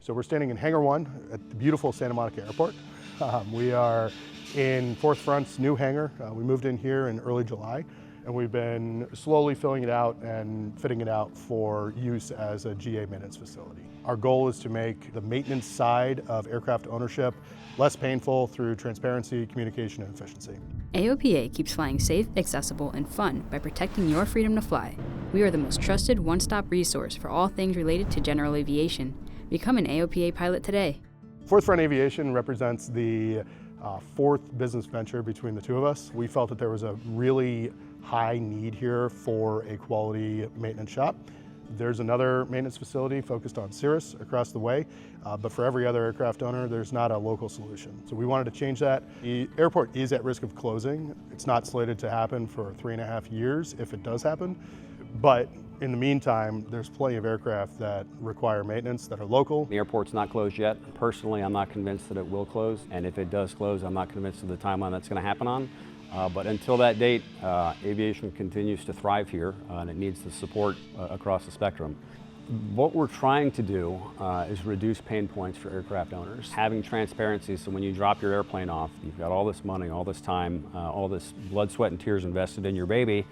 So we're standing in Hangar 1 at the beautiful Santa Monica Airport. We are in Fourth Front's new hangar. We moved in here in early July, and we've been slowly filling it out and fitting it out for use as a GA maintenance facility. Our goal is to make the maintenance side of aircraft ownership less painful through transparency, communication, and efficiency. AOPA keeps flying safe, accessible, and fun by protecting your freedom to fly. We are the most trusted one-stop resource for all things related to general aviation. Become an AOPA pilot today. Front Aviation represents the fourth business venture between the two of us. We felt that there was a really high need here for a quality maintenance shop. There's another maintenance facility focused on Cirrus across the way, but for every other aircraft owner, there's not a local solution. So we wanted to change that. The airport is at risk of closing. It's not slated to happen for 3.5 years if it does happen, but in the meantime, there's plenty of aircraft that require maintenance that are local. The airport's not closed yet. Personally, I'm not convinced that it will close, and if it does close, I'm not convinced of the timeline that's going to happen on. But until that date, aviation continues to thrive here, and it needs the support across the spectrum. What we're trying to do is reduce pain points for aircraft owners. Having transparency, so when you drop your airplane off, you've got all this money, all this time, all this blood, sweat, and tears invested in your baby,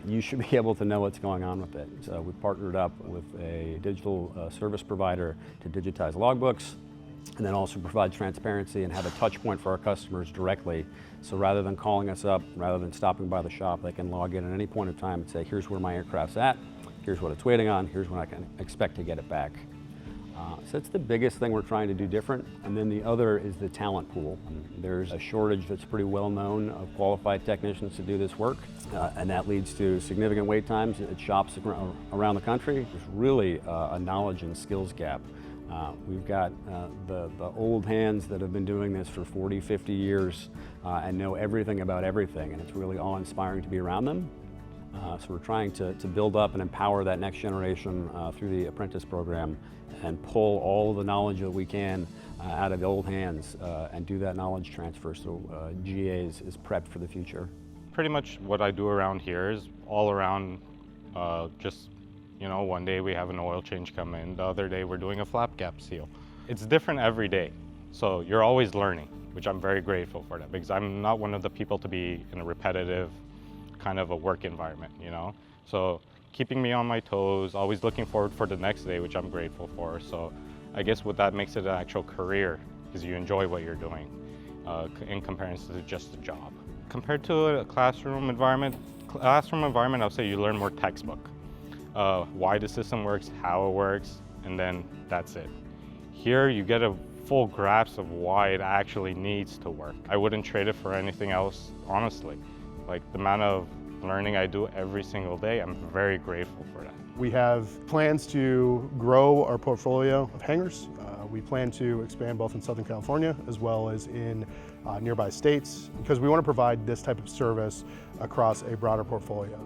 you should be able to know what's going on with it. So we've partnered up with a digital service provider to digitize logbooks, and then also provide transparency and have a touch point for our customers directly. So rather than calling us up, rather than stopping by the shop, they can log in at any point in time and say, here's where my aircraft's at, here's what it's waiting on, here's when I can expect to get it back. So that's the biggest thing we're trying to do different. And then the other is the talent pool. There's a shortage that's pretty well known of qualified technicians to do this work, and that leads to significant wait times at shops around the country. There's really a knowledge and skills gap. We've got the old hands that have been doing this for 40, 50 years and know everything about everything, and it's really awe-inspiring to be around them. So we're trying to build up and empower that next generation through the apprentice program and pull all of the knowledge that we can out of the old hands and do that knowledge transfer so GA is prepped for the future. Pretty much what I do around here is all around just, you know, one day we have an oil change come in, the other day we're doing a flap gap seal. It's different every day, so you're always learning, which I'm very grateful for that, because I'm not one of the people to be in a repetitive kind of a work environment, you know? So keeping me on my toes, always looking forward for the next day, which I'm grateful for. So I guess what that makes it an actual career, because you enjoy what you're doing in comparison to just a job. Compared to a classroom environment, I would say you learn more textbook. Why the system works, how it works, and then that's it. Here you get a full grasp of why it actually needs to work. I wouldn't trade it for anything else, honestly. Like the amount of learning I do every single day, I'm very grateful for that. We have plans to grow our portfolio of hangars. We plan to expand both in Southern California as well as in nearby states, because we want to provide this type of service across a broader portfolio.